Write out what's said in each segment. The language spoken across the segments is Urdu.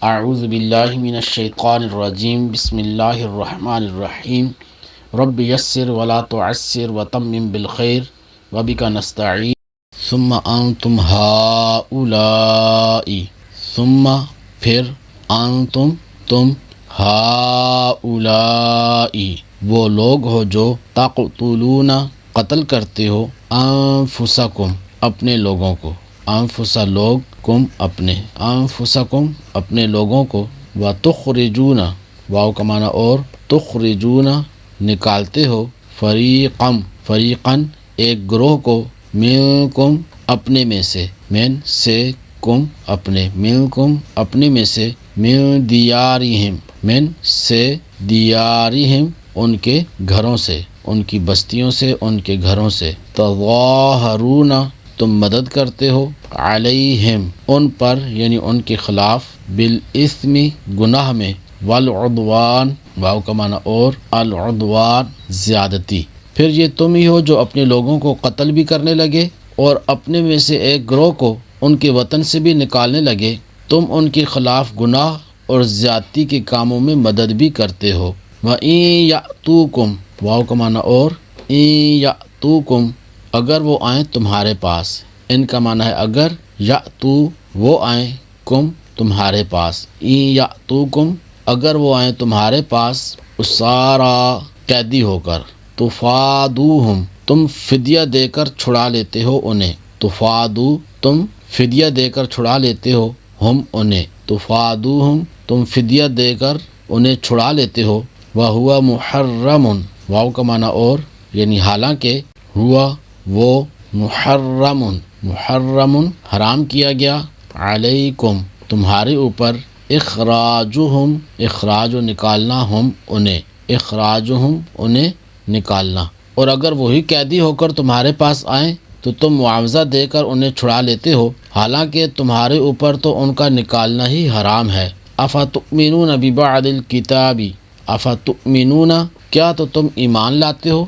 اعوذ باللہ من الشیطان الرجیم بسم اللہ الرحمن الرحیم رب یسر ولا تعسر وتمم بالخیر وبک نستعین ثم انتم ہؤلاء ثم پھر انتم تم ہؤلاء وہ لوگ ہو جو تقتلون قتل کرتے ہو انفسکم اپنے لوگوں کو انفسا لوگ کم اپنے انفسکم اپنے لوگوں کو وتخرجون واو کا معنی اور تخرجون نکالتے ہو فریقاً ایک گروہ کو منکم اپنے میں سے من سے کم اپنے منکم اپنے میں سے من دیارہم من سے دیارہم ان کے گھروں سے ان کی بستیوں سے ان کے گھروں سے تظاہرون تم مدد کرتے ہو علیہم ان پر یعنی ان کے خلاف بالاثم گناہ میں والعدوان واو کا معنی اور العدوان زیادتی پھر یہ تم ہی ہو جو اپنے لوگوں کو قتل بھی کرنے لگے اور اپنے میں سے ایک گروہ کو ان کے وطن سے بھی نکالنے لگے تم ان کے خلاف گناہ اور زیادتی کے کاموں میں مدد بھی کرتے ہو وَإِن يَأْتُوكُمْ واو کا معنی اور إِن يَأْتُوكُمْ اگر وہ آئیں تمہارے پاس ان کا معنی ہے اگر یأتو وہ آئیں کم تمہارے پاس إِن يَأْتُوكُمْ اگر وہ آئیں تمہارے پاس اسارا قیدی ہو کر تفادوہم تم فدیہ دے کر چھڑا لیتے ہو انہیں تفادو تم فدیہ دے کر چھڑا لیتے ہو ہم انہیں تفادوہم تم فدیہ دے کر انہیں چھڑا لیتے ہو وَهُوَ مُحَرَّمٌ واو کا معنی اور یعنی حالانکہ ہوا وہ محرم حرام کیا گیا علیکم تمہارے اوپر اخراجہم اخراج و نکالنا ہم انہیں اخراجہم انہیں نکالنا اور اگر وہی قیدی ہو کر تمہارے پاس آئیں تو تم معاوضہ دے کر انہیں چھڑا لیتے ہو حالانکہ تمہارے اوپر تو ان کا نکالنا ہی حرام ہے افتؤمنون ببعض الکتاب افتؤمنون کیا تو تم ایمان لاتے ہو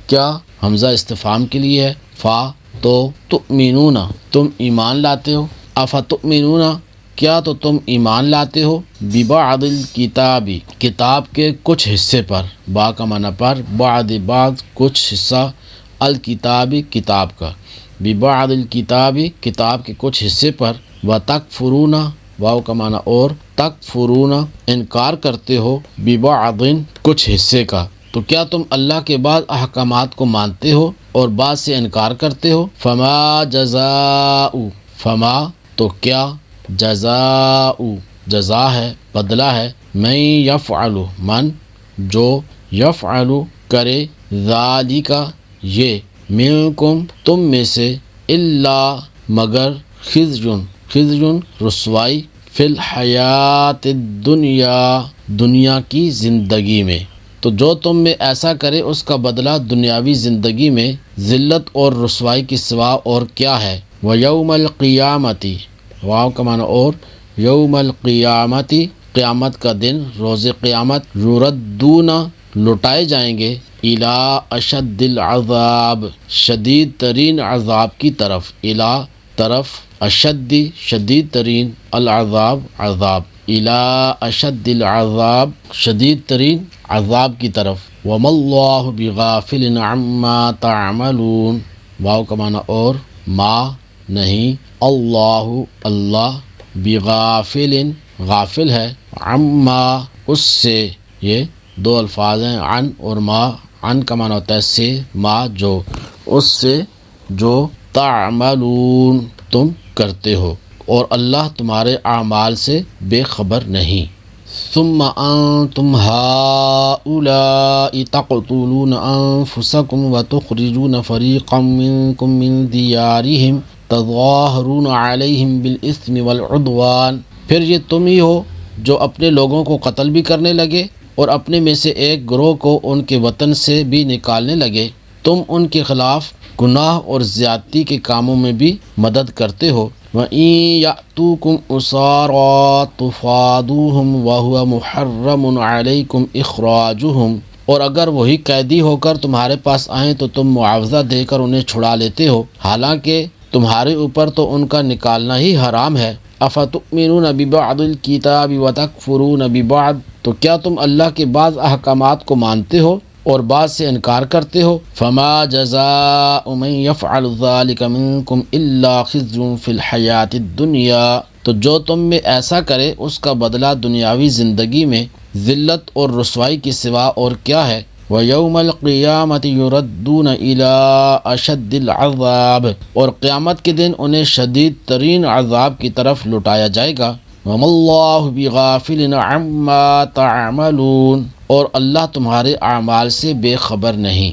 کیا حمزہ استفہام کے لیے ہے فا تو تؤمنون تم ایمان لاتے ہو افتؤمنون کیا تو تم ایمان لاتے ہو ببعض الکتاب کتاب کے کچھ حصے پر با کا معنی پر بعض کچھ حصہ الکتاب کتاب کا ببعض الکتاب کتاب کے کچھ حصے پر وتکفرون واو کا معنی اور تکفرون انکار کرتے ہو ببعض کچھ حصے کا تو کیا تم اللہ کے بعض احکامات کو مانتے ہو اور بعض سے انکار کرتے ہو فما جزاء فما تو کیا جزاء جزا ہے بدلہ ہے من یفعل من جو یفعل کرے ذالک یہ منکم تم میں سے الا مگر خزی رسوائی فی الحیات الدنیا دنیا کی زندگی میں تو جو تم میں ایسا کرے اس کا بدلہ دنیاوی زندگی میں ذلت اور رسوائی کے سوا اور کیا ہے وَيَوْمَ الْقِيَامَةِ واو کا معنی اور یوم القیامت قیامت کا دن روز قیامت یردون لٹائے جائیں گے الی اشد العذاب شدید ترین عذاب کی طرف الی طرف اشد شدید ترین العذاب عذاب الی اشد العذاب شدید ترین عذاب کی طرف وما اللہ بغافل عما تعملون واو کا معنی اور ما نہیں اللہ بغافل غافل ہے عما اس سے یہ دو الفاظ ہیں عن اور ما عن کا معنی ہوتا ہے سے ما جو اس سے جو تعملون تم کرتے ہو اور اللہ تمہارے اعمال سے بے خبر نہیں ثم انتم هؤلاء تقتلون انفسكم وتخرجون فريقا منكم من ديارهم تظاہرون علیہم بالاثم والعدوان پھر یہ تم ہی ہو جو اپنے لوگوں کو قتل بھی کرنے لگے اور اپنے میں سے ایک گروہ کو ان کے وطن سے بھی نکالنے لگے تم ان کے خلاف گناہ اور زیادتی کے کاموں میں بھی مدد کرتے ہو وَإِن يَأْتُوكُمْ أُسَارَىٰ تُفَادُوهُمْ وَهُوَ مُحَرَّمٌ عَلَيْكُمْ إِخْرَاجُهُمْ اور اگر وہی قیدی ہو کر تمہارے پاس آئیں تو تم معاوضہ دے کر انہیں چھڑا لیتے ہو حالانکہ تمہارے اوپر تو ان کا نکالنا ہی حرام ہے افتؤمنون ببعض الکتاب وتکفرون ببعض، تو کیا تم اللہ کے بعض احکامات کو مانتے ہو اور بعض سے انکار کرتے ہو؟ فما جزاء من يفعل ذلك منكم الا خزي في الحیاة الدنیا، تو جو تم میں ایسا کرے اس کا بدلہ دنیاوی زندگی میں ذلت اور رسوائی کے سوا اور کیا ہے؟ وَيَوْمَ الْقِيَامَةِ يُرَدُّونَ إِلَىٰ أَشَدِّ الْعَذَابِ، اور قیامت کے دن انہیں شدید ترین عذاب کی طرف لٹایا جائے گا۔ وَمَا اللَّهُ بِغَافِلٍ عَمَّا تَعْمَلُونَ، اور اللہ تمہارے اعمال سے بے خبر نہیں۔